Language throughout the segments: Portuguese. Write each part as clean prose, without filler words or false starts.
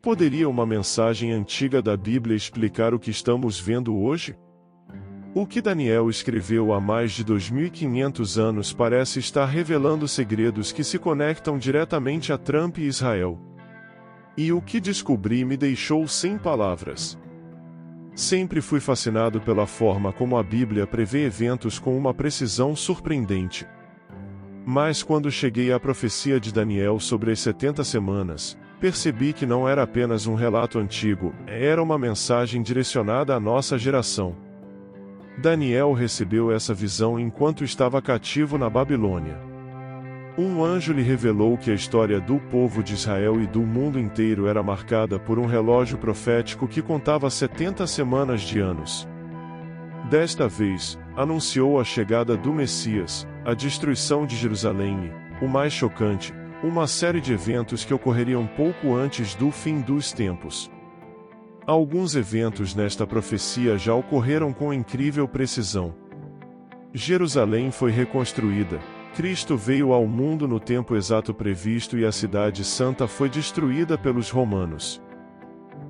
Poderia uma mensagem antiga da Bíblia explicar o que estamos vendo hoje? O que Daniel escreveu há mais de 2500 anos parece estar revelando segredos que se conectam diretamente a Trump e Israel. E o que descobri me deixou sem palavras. Sempre fui fascinado pela forma como a Bíblia prevê eventos com uma precisão surpreendente. Mas quando cheguei à profecia de Daniel sobre as 70 semanas, percebi que não era apenas um relato antigo, era uma mensagem direcionada à nossa geração. Daniel recebeu essa visão enquanto estava cativo na Babilônia. Um anjo lhe revelou que a história do povo de Israel e do mundo inteiro era marcada por um relógio profético que contava 70 semanas de anos. Desta vez, anunciou a chegada do Messias, a destruição de Jerusalém e, o mais chocante, uma série de eventos que ocorreriam pouco antes do fim dos tempos. Alguns eventos nesta profecia já ocorreram com incrível precisão. Jerusalém foi reconstruída, Cristo veio ao mundo no tempo exato previsto e a cidade santa foi destruída pelos romanos.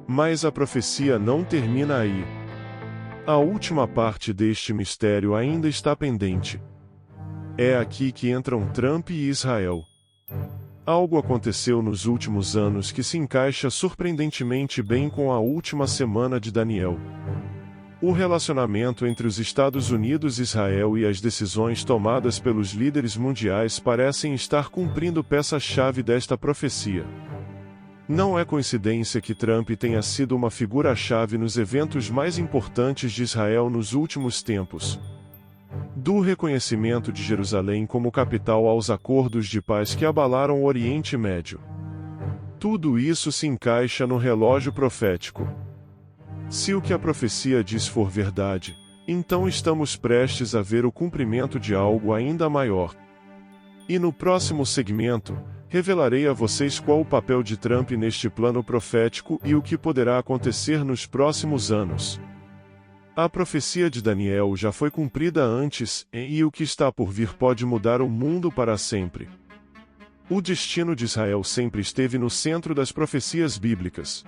Mas a profecia não termina aí. A última parte deste mistério ainda está pendente. É aqui que entram Trump e Israel. Algo aconteceu nos últimos anos que se encaixa surpreendentemente bem com a última semana de Daniel. O relacionamento entre os Estados Unidos e Israel e as decisões tomadas pelos líderes mundiais parecem estar cumprindo peça-chave desta profecia. Não é coincidência que Trump tenha sido uma figura-chave nos eventos mais importantes de Israel nos últimos tempos. Do reconhecimento de Jerusalém como capital aos acordos de paz que abalaram o Oriente Médio. Tudo isso se encaixa no relógio profético. Se o que a profecia diz for verdade, então estamos prestes a ver o cumprimento de algo ainda maior. E no próximo segmento, revelarei a vocês qual o papel de Trump neste plano profético e o que poderá acontecer nos próximos anos. A profecia de Daniel já foi cumprida antes, e o que está por vir pode mudar o mundo para sempre. O destino de Israel sempre esteve no centro das profecias bíblicas.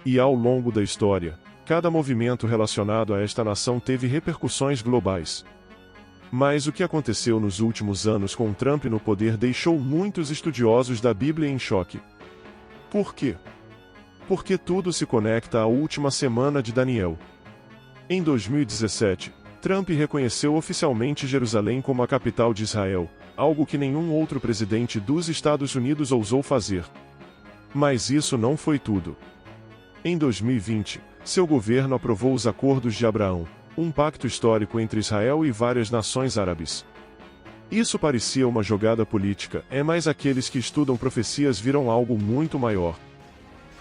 E ao longo da história, cada movimento relacionado a esta nação teve repercussões globais. Mas o que aconteceu nos últimos anos com Trump no poder deixou muitos estudiosos da Bíblia em choque. Por quê? Porque tudo se conecta à última semana de Daniel. Em 2017, Trump reconheceu oficialmente Jerusalém como a capital de Israel, algo que nenhum outro presidente dos Estados Unidos ousou fazer. Mas isso não foi tudo. Em 2020, seu governo aprovou os Acordos de Abraão, um pacto histórico entre Israel e várias nações árabes. Isso parecia uma jogada política, mas aqueles que estudam profecias viram algo muito maior.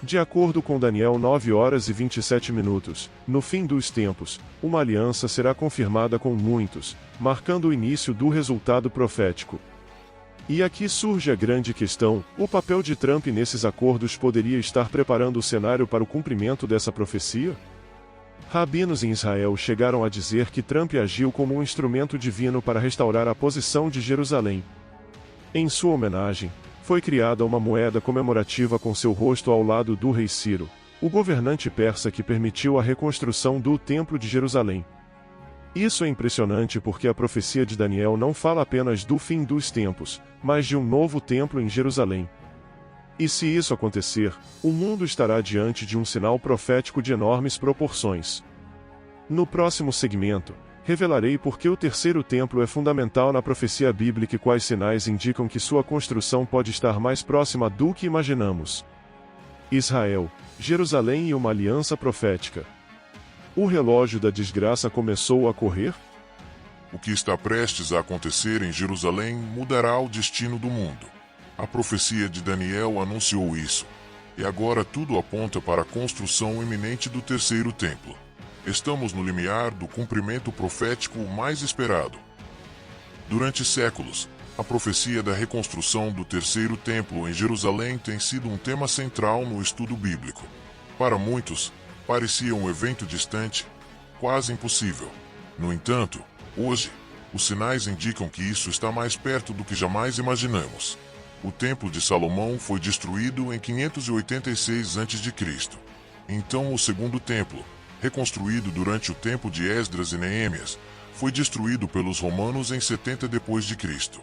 De acordo com Daniel 9 horas e 27 minutos, no fim dos tempos, uma aliança será confirmada com muitos, marcando o início do resultado profético. E aqui surge a grande questão: o papel de Trump nesses acordos poderia estar preparando o cenário para o cumprimento dessa profecia? Rabinos em Israel chegaram a dizer que Trump agiu como um instrumento divino para restaurar a posição de Jerusalém. Em sua homenagem, foi criada uma moeda comemorativa com seu rosto ao lado do rei Ciro, o governante persa que permitiu a reconstrução do Templo de Jerusalém. Isso é impressionante porque a profecia de Daniel não fala apenas do fim dos tempos, mas de um novo templo em Jerusalém. E se isso acontecer, o mundo estará diante de um sinal profético de enormes proporções. No próximo segmento, revelarei por que o terceiro templo é fundamental na profecia bíblica e quais sinais indicam que sua construção pode estar mais próxima do que imaginamos. Israel, Jerusalém e uma aliança profética. O relógio da desgraça começou a correr? O que está prestes a acontecer em Jerusalém mudará o destino do mundo. A profecia de Daniel anunciou isso. E agora tudo aponta para a construção iminente do terceiro templo. Estamos no limiar do cumprimento profético mais esperado. Durante séculos, a profecia da reconstrução do terceiro templo em Jerusalém tem sido um tema central no estudo bíblico. Para muitos, parecia um evento distante, quase impossível. No entanto, hoje, os sinais indicam que isso está mais perto do que jamais imaginamos. O Templo de Salomão foi destruído em 586 a.C. Então o segundo templo, reconstruído durante o tempo de Esdras e Neemias, foi destruído pelos romanos em 70 d.C.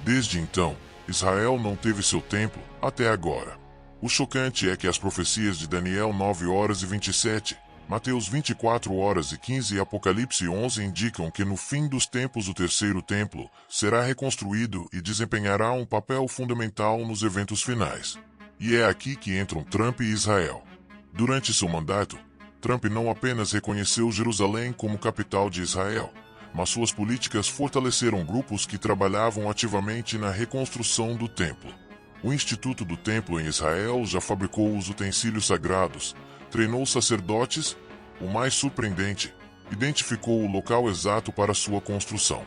Desde então, Israel não teve seu templo até agora. O chocante é que as profecias de Daniel 9:27, Mateus 24:15 e Apocalipse 11 indicam que no fim dos tempos o terceiro templo será reconstruído e desempenhará um papel fundamental nos eventos finais. E é aqui que entram Trump e Israel. Durante seu mandato, Trump não apenas reconheceu Jerusalém como capital de Israel, mas suas políticas fortaleceram grupos que trabalhavam ativamente na reconstrução do templo. O Instituto do Templo em Israel já fabricou os utensílios sagrados, treinou sacerdotes, o mais surpreendente, identificou o local exato para sua construção.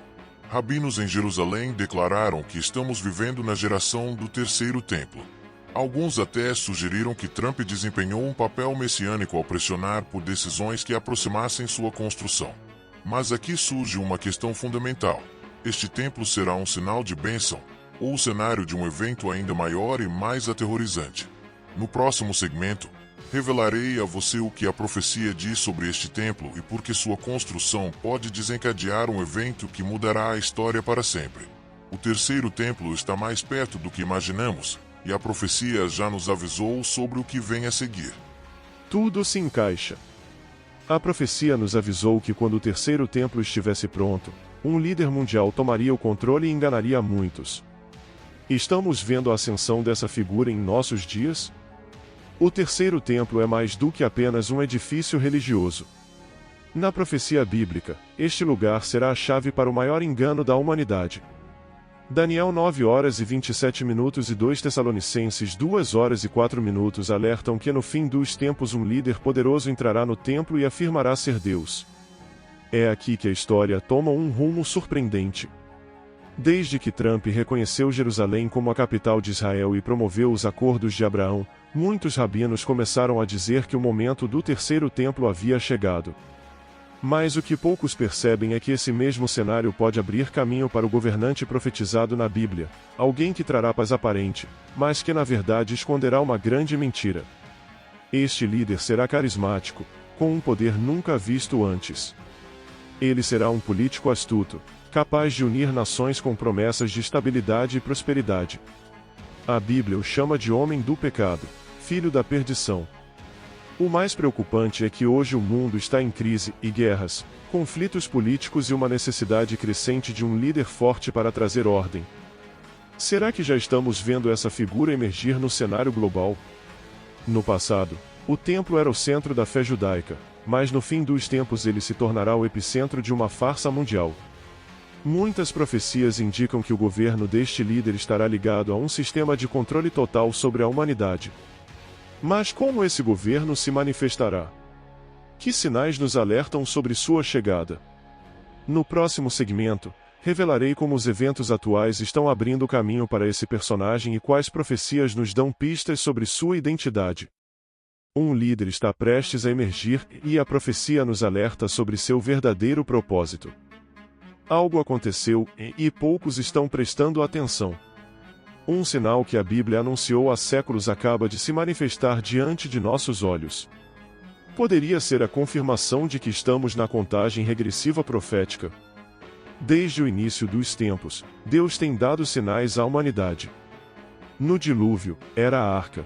Rabinos em Jerusalém declararam que estamos vivendo na geração do terceiro templo. Alguns até sugeriram que Trump desempenhou um papel messiânico ao pressionar por decisões que aproximassem sua construção. Mas aqui surge uma questão fundamental. Este templo será um sinal de bênção, ou o cenário de um evento ainda maior e mais aterrorizante? No próximo segmento, revelarei a você o que a profecia diz sobre este templo e por que sua construção pode desencadear um evento que mudará a história para sempre. O terceiro templo está mais perto do que imaginamos, e a profecia já nos avisou sobre o que vem a seguir. Tudo se encaixa. A profecia nos avisou que quando o terceiro templo estivesse pronto, um líder mundial tomaria o controle e enganaria muitos. Estamos vendo a ascensão dessa figura em nossos dias? O terceiro templo é mais do que apenas um edifício religioso. Na profecia bíblica, este lugar será a chave para o maior engano da humanidade. Daniel 9:27 e 2 Tessalonicenses 2:4 alertam que no fim dos tempos um líder poderoso entrará no templo e afirmará ser Deus. É aqui que a história toma um rumo surpreendente. Desde que Trump reconheceu Jerusalém como a capital de Israel e promoveu os Acordos de Abraão, muitos rabinos começaram a dizer que o momento do terceiro templo havia chegado. Mas o que poucos percebem é que esse mesmo cenário pode abrir caminho para o governante profetizado na Bíblia, alguém que trará paz aparente, mas que na verdade esconderá uma grande mentira. Este líder será carismático, com um poder nunca visto antes. Ele será um político astuto, capaz de unir nações com promessas de estabilidade e prosperidade. A Bíblia o chama de homem do pecado, filho da perdição. O mais preocupante é que hoje o mundo está em crise e guerras, conflitos políticos e uma necessidade crescente de um líder forte para trazer ordem. Será que já estamos vendo essa figura emergir no cenário global? No passado, o templo era o centro da fé judaica, mas no fim dos tempos ele se tornará o epicentro de uma farsa mundial. Muitas profecias indicam que o governo deste líder estará ligado a um sistema de controle total sobre a humanidade. Mas como esse governo se manifestará? Que sinais nos alertam sobre sua chegada? No próximo segmento, revelarei como os eventos atuais estão abrindo caminho para esse personagem e quais profecias nos dão pistas sobre sua identidade. Um líder está prestes a emergir e a profecia nos alerta sobre seu verdadeiro propósito. Algo aconteceu e poucos estão prestando atenção. Um sinal que a Bíblia anunciou há séculos acaba de se manifestar diante de nossos olhos. Poderia ser a confirmação de que estamos na contagem regressiva profética. Desde o início dos tempos, Deus tem dado sinais à humanidade. No dilúvio, era a arca.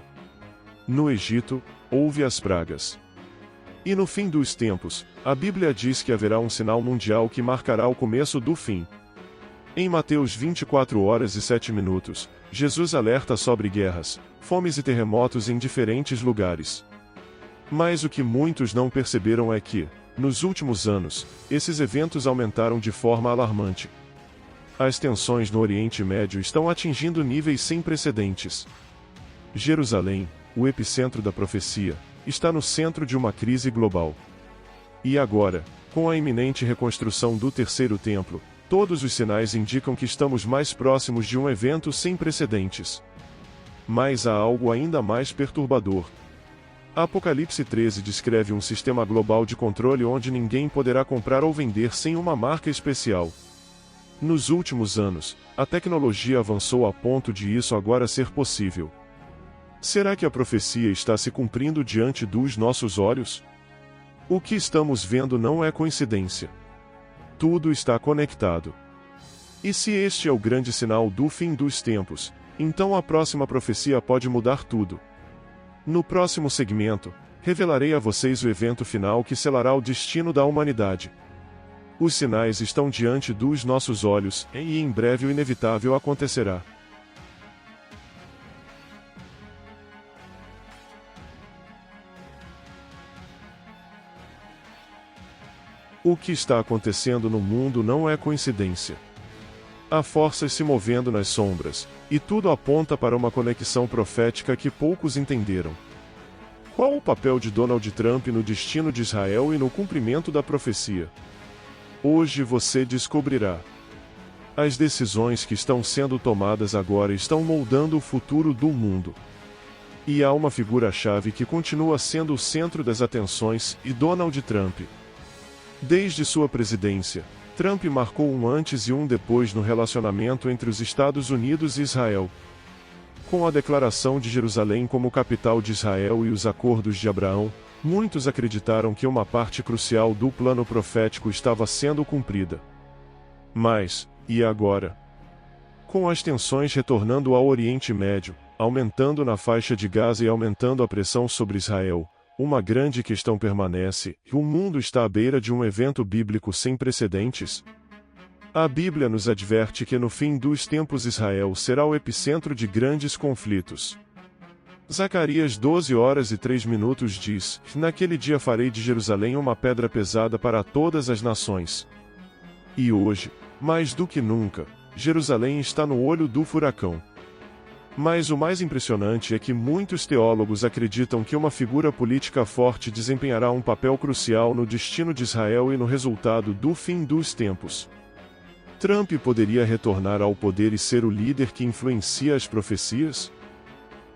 No Egito, houve as pragas. E no fim dos tempos, a Bíblia diz que haverá um sinal mundial que marcará o começo do fim. Em Mateus 24:07, Jesus alerta sobre guerras, fomes e terremotos em diferentes lugares. Mas o que muitos não perceberam é que, nos últimos anos, esses eventos aumentaram de forma alarmante. As tensões no Oriente Médio estão atingindo níveis sem precedentes. Jerusalém, o epicentro da profecia, está no centro de uma crise global. E agora, com a iminente reconstrução do terceiro templo, todos os sinais indicam que estamos mais próximos de um evento sem precedentes. Mas há algo ainda mais perturbador. Apocalipse 13 descreve um sistema global de controle onde ninguém poderá comprar ou vender sem uma marca especial. Nos últimos anos, a tecnologia avançou a ponto de isso agora ser possível. Será que a profecia está se cumprindo diante dos nossos olhos? O que estamos vendo não é coincidência. Tudo está conectado. E se este é o grande sinal do fim dos tempos, então a próxima profecia pode mudar tudo. No próximo segmento, revelarei a vocês o evento final que selará o destino da humanidade. Os sinais estão diante dos nossos olhos, e em breve o inevitável acontecerá. O que está acontecendo no mundo não é coincidência. Há forças se movendo nas sombras, e tudo aponta para uma conexão profética que poucos entenderam. Qual o papel de Donald Trump no destino de Israel e no cumprimento da profecia? Hoje você descobrirá. As decisões que estão sendo tomadas agora estão moldando o futuro do mundo. E há uma figura-chave que continua sendo o centro das atenções, e Donald Trump. Desde sua presidência, Trump marcou um antes e um depois no relacionamento entre os Estados Unidos e Israel. Com a declaração de Jerusalém como capital de Israel e os acordos de Abraão, muitos acreditaram que uma parte crucial do plano profético estava sendo cumprida. Mas, e agora? Com as tensões retornando ao Oriente Médio, aumentando na faixa de Gaza e aumentando a pressão sobre Israel, uma grande questão permanece: o mundo está à beira de um evento bíblico sem precedentes? A Bíblia nos adverte que no fim dos tempos Israel será o epicentro de grandes conflitos. Zacarias 12h03 diz: naquele dia farei de Jerusalém uma pedra pesada para todas as nações. E hoje, mais do que nunca, Jerusalém está no olho do furacão. Mas o mais impressionante é que muitos teólogos acreditam que uma figura política forte desempenhará um papel crucial no destino de Israel e no resultado do fim dos tempos. Trump poderia retornar ao poder e ser o líder que influencia as profecias?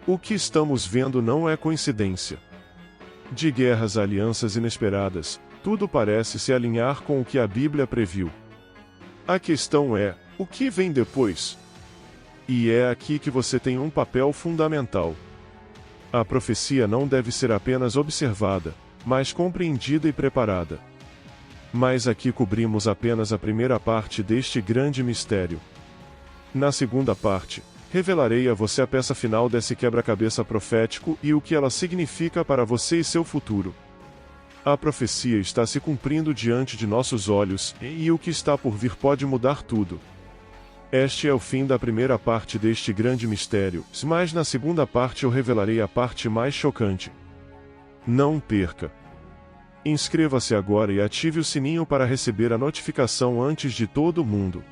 O que estamos vendo não é coincidência. De guerras a alianças inesperadas, tudo parece se alinhar com o que a Bíblia previu. A questão é: o que vem depois? E é aqui que você tem um papel fundamental. A profecia não deve ser apenas observada, mas compreendida e preparada. Mas aqui cobrimos apenas a primeira parte deste grande mistério. Na segunda parte, revelarei a você a peça final desse quebra-cabeça profético e o que ela significa para você e seu futuro. A profecia está se cumprindo diante de nossos olhos, e o que está por vir pode mudar tudo. Este é o fim da primeira parte deste grande mistério, mas na segunda parte eu revelarei a parte mais chocante. Não perca! Inscreva-se agora e ative o sininho para receber a notificação antes de todo mundo.